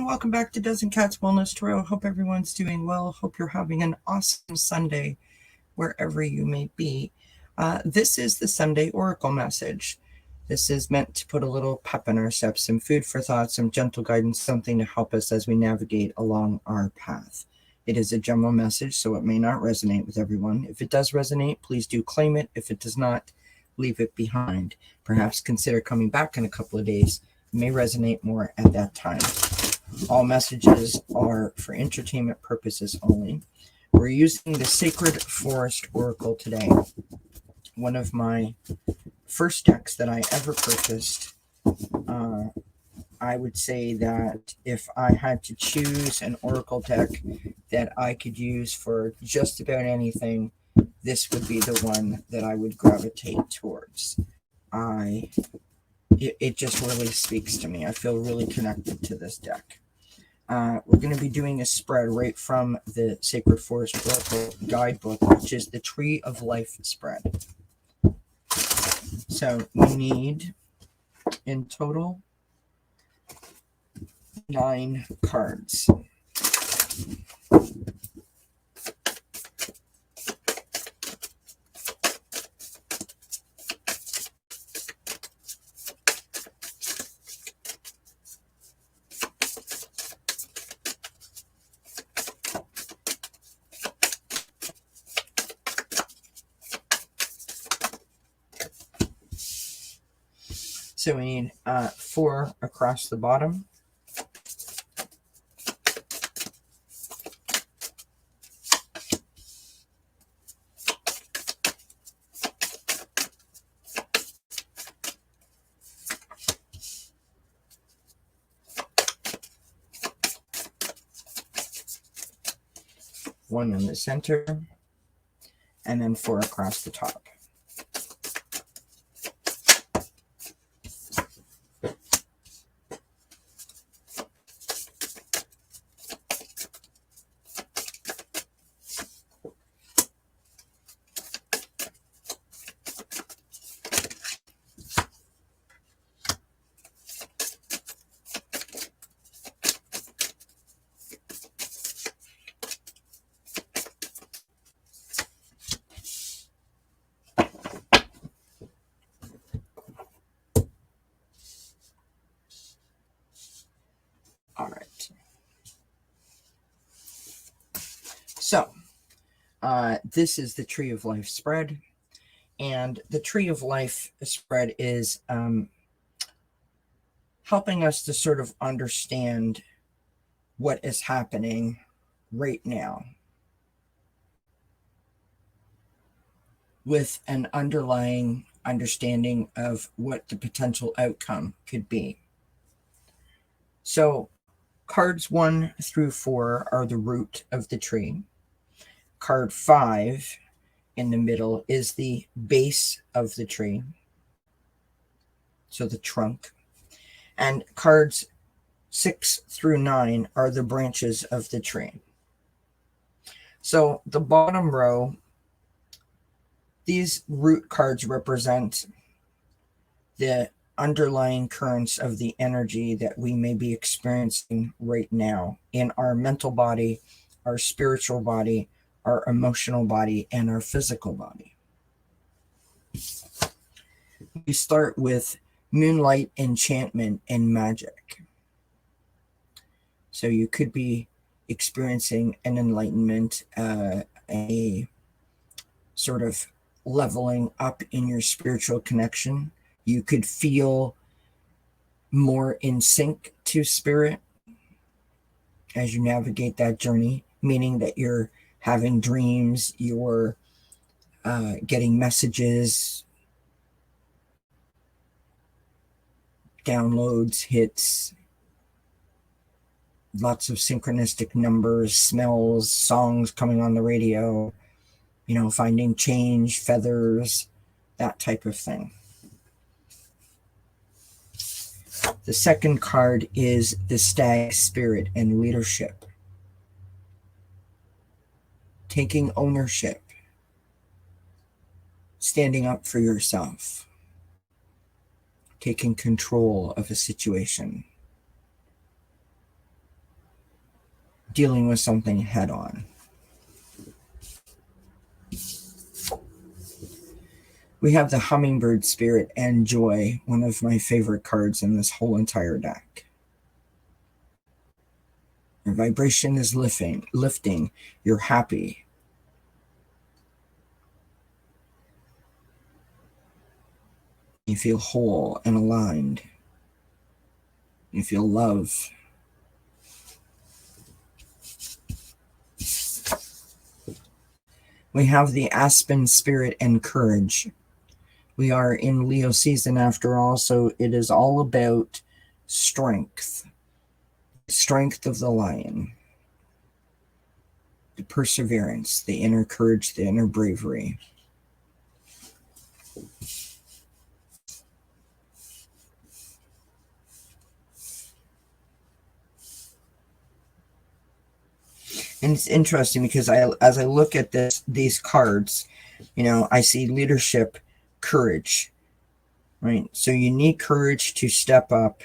everyone. Welcome back to Dozen Cats Wellness Tarot. Hope everyone's doing well. Hope you're having an awesome Sunday wherever you may be. This is the Sunday Oracle message. This is meant to put a little pep in our steps, some food for thought, some gentle guidance, something to help us as we navigate along our path. It is a general message, so it may not resonate with everyone. If it does resonate, please do claim it. If it does not, leave it behind. Perhaps consider coming back in a couple of days. It may resonate more at that time. All messages are for entertainment purposes only. We're using the Sacred Forest Oracle today. One of my first decks that I ever purchased. I would say that if I had to choose an Oracle deck that I could use for just about anything, this would be the one that I would gravitate towards. It just really speaks to me. I feel really connected to this deck. We're going to be doing a spread right from the Sacred Forest Oracle guidebook, which is the Tree of Life spread. So we need, in total, 9 cards. So we need 4 across the bottom. One in the center, and then 4 across the top. All right. So, this is the Tree of Life spread. And the Tree of Life spread is helping us to sort of understand what is happening right now with an underlying understanding of what the potential outcome could be. So, cards 1 through 4 are the root of the tree. Card 5 in the middle is the base of the tree, so the trunk. And cards 6 through 9 are the branches of the tree. So the bottom row, these root cards represent the underlying currents of the energy that we may be experiencing right now in our mental body, our spiritual body, our emotional body, and our physical body. We start with moonlight, enchantment, and magic. So you could be experiencing an enlightenment, a sort of leveling up in your spiritual connection. You could feel more in sync to spirit as you navigate that journey, meaning that you're having dreams, you're getting messages, downloads, hits, lots of synchronistic numbers, smells, songs coming on the radio, finding change, feathers, that type of thing. The second card is the Stag Spirit and Leadership. Taking ownership. Standing up for yourself. Taking control of a situation. dealing with something head on. We have the hummingbird spirit and joy, one of my favorite cards in this whole entire deck. Your vibration is lifting. You're happy. You feel whole and aligned. You feel love. We have the aspen spirit and courage. We are in Leo season after all, so it is all about strength. Strength of the lion. The perseverance, the inner courage, the inner bravery. And it's interesting because as I look at these cards, I see leadership, courage, right? So you need courage to step up.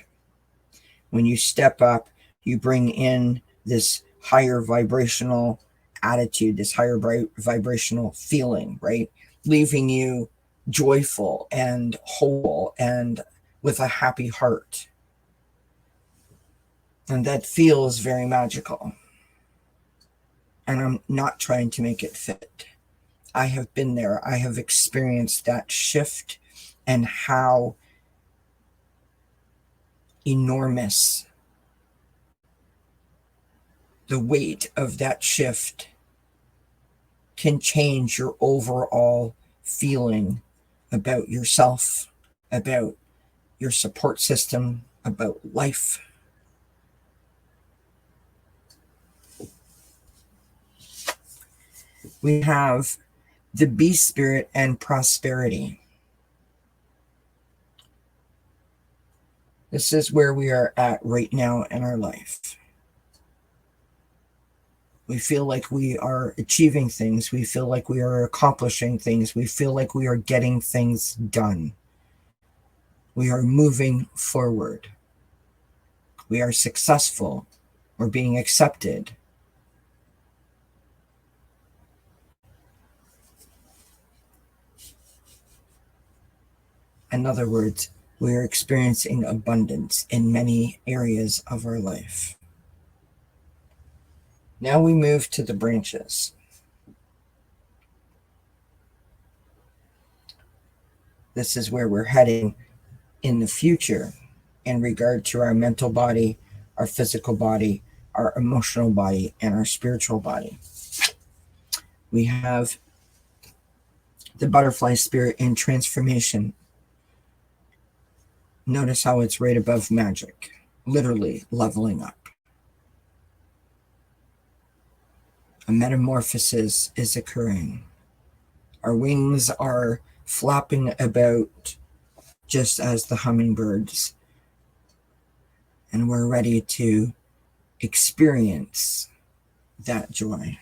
When you step up, you bring in this higher vibrational attitude, this higher vibrational feeling, right? Leaving you joyful and whole and with a happy heart. And that feels very magical. And I'm not trying to make it fit. I have been there. I have experienced that shift and how enormous the weight of that shift can change your overall feeling about yourself, about your support system, about life. We have the bee spirit and prosperity. This is where we are at right now in our life. We feel like we are achieving things. We feel like we are accomplishing things. We feel like we are getting things done. We are moving forward. We are successful. We're being accepted. In other words, we are experiencing abundance in many areas of our life. Now we move to the branches. This is where we're heading in the future in regard to our mental body, our physical body, our emotional body, and our spiritual body. We have the butterfly spirit in transformation. Notice how it's right above magic, literally leveling up. A metamorphosis is occurring. Our wings are flapping about just as the hummingbirds, and we're ready to experience that joy.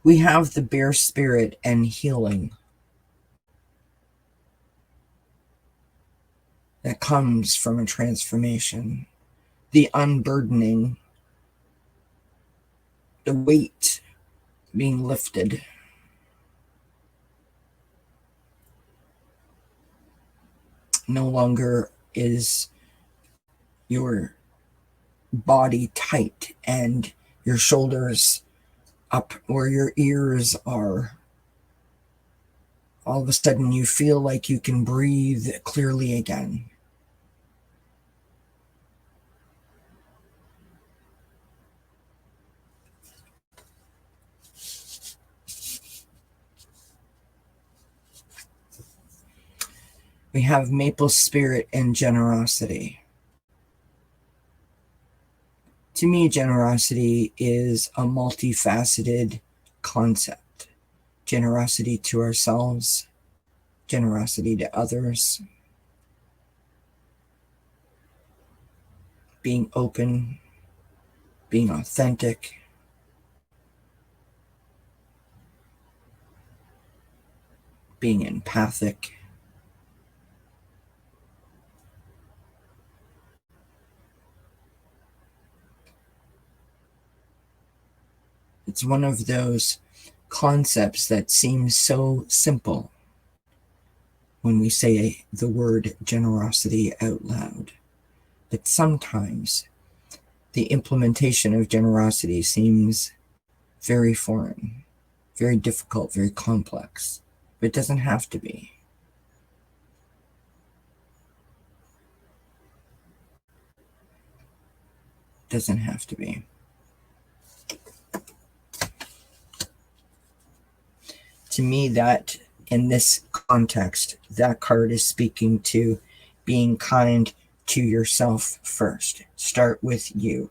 We have the bear spirit and healing that comes from a transformation, the unburdening, the weight being lifted. No longer is your body tight and your shoulders up where your ears are. All of a sudden you feel like you can breathe clearly again. We have maple spirit and generosity. To me, generosity is a multifaceted concept. Generosity to ourselves, generosity to others, being open, being authentic, being empathic, It's one of those concepts that seems so simple when we say the word generosity out loud. But sometimes the implementation of generosity seems very foreign, very difficult, very complex. But it doesn't have to be. It doesn't have to be. To me, that in this context, that card is speaking to being kind to yourself first. Start with you.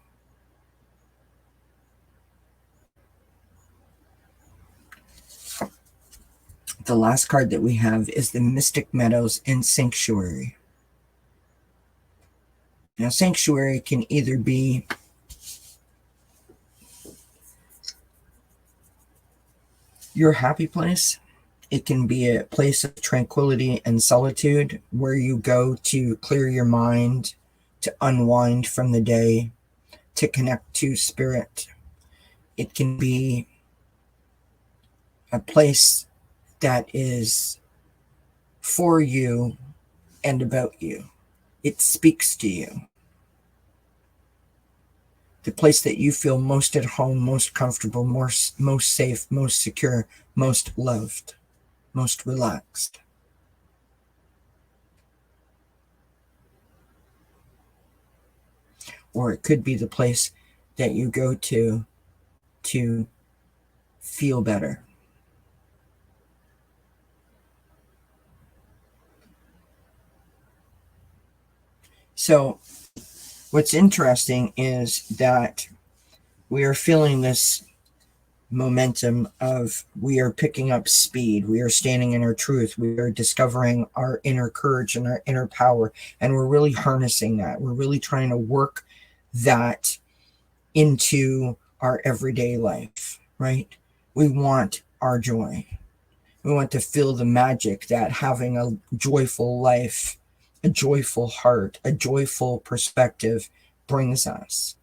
The last card that we have is the Mystic Meadows and Sanctuary. Now, Sanctuary can either be your happy place. It can be a place of tranquility and solitude where you go to clear your mind, to unwind from the day, to connect to spirit. It can be a place that is for you and about you. It speaks to you. The place that you feel most at home, most comfortable, most safe, most secure, most loved, most relaxed. Or it could be the place that you go to feel better. So what's interesting is that we are feeling this momentum of we are picking up speed. We are standing in our truth. We are discovering our inner courage and our inner power. And we're really harnessing that. We're really trying to work that into our everyday life, right? We want our joy. We want to feel the magic that having a joyful life, a joyful heart, a joyful perspective brings us.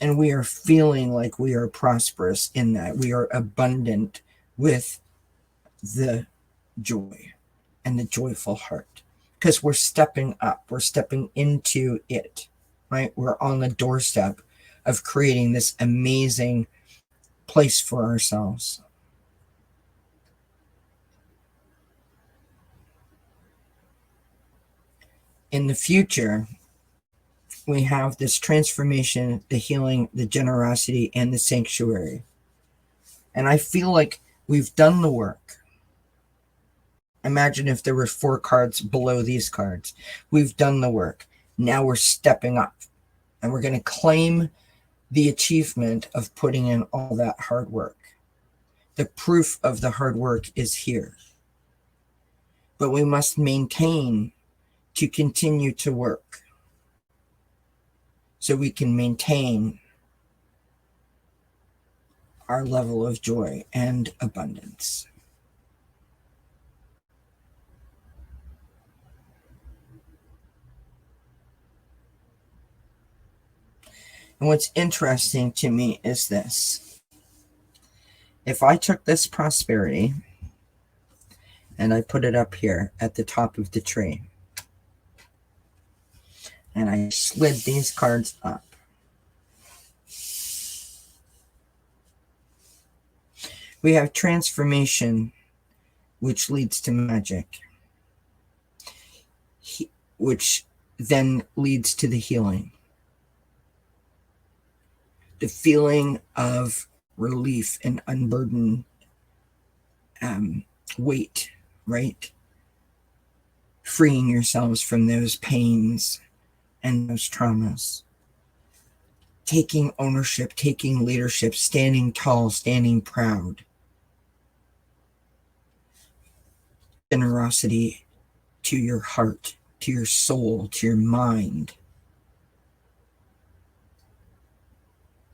And we are feeling like we are prosperous in that. We are abundant with the joy and the joyful heart because we're stepping up. We're stepping into it, right? We're on the doorstep of creating this amazing place for ourselves. In the future, we have this transformation, the healing, the generosity, and the sanctuary. And I feel like we've done the work. Imagine if there were 4 cards below these cards. We've done the work. Now we're stepping up. And we're going to claim the achievement of putting in all that hard work. The proof of the hard work is here. But we must maintain to continue to work so we can maintain our level of joy and abundance. And what's interesting to me is this. If I took this prosperity and I put it up here at the top of the tree, and I slid these cards up, we have transformation, which leads to magic, which then leads to the healing. The feeling of relief and unburdened weight, right? Freeing yourselves from those pains and those traumas. Taking ownership, taking leadership, standing tall, standing proud. Generosity to your heart, to your soul, to your mind,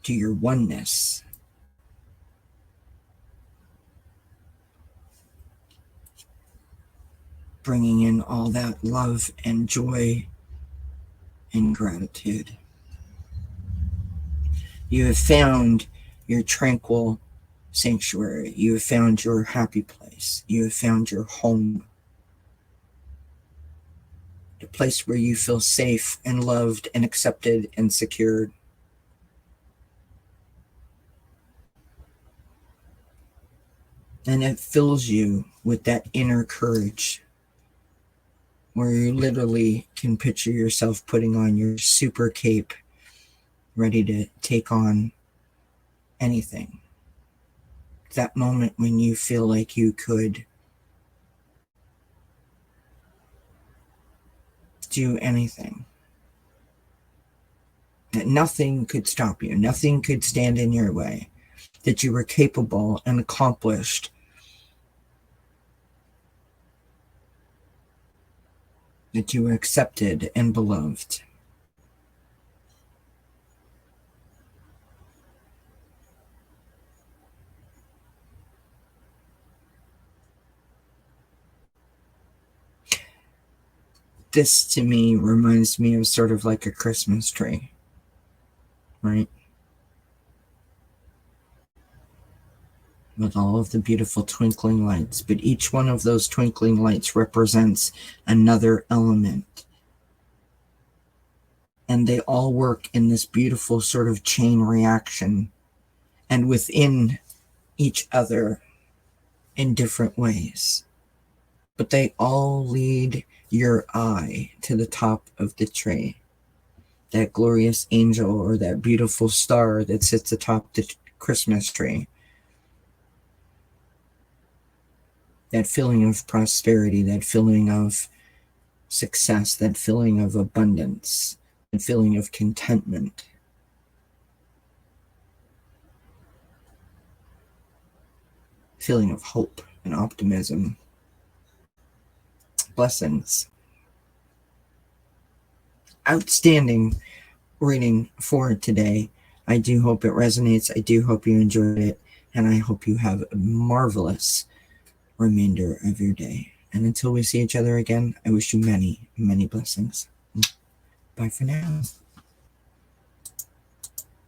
to your oneness. Bringing in all that love and joy and gratitude. You have found your tranquil sanctuary. You have found your happy place. You have found your home. The place where you feel safe and loved and accepted and secured. And it fills you with that inner courage where you literally can picture yourself putting on your super cape, ready to take on anything. That moment when you feel like you could do anything. That nothing could stop you, nothing could stand in your way. That you were capable and accomplished. That you were accepted and beloved. This to me reminds me of sort of like a Christmas tree, right? With all of the beautiful twinkling lights, but each one of those twinkling lights represents another element. And they all work in this beautiful sort of chain reaction and within each other in different ways. But they all lead your eye to the top of the tree. That glorious angel or that beautiful star that sits atop the Christmas tree. That feeling of prosperity, that feeling of success, that feeling of abundance, that feeling of contentment. Feeling of hope and optimism. Blessings. Outstanding reading for today. I do hope it resonates. I do hope you enjoyed it. And I hope you have a marvelous remainder of your day. And until we see each other again, I wish you many, many blessings. Bye for now.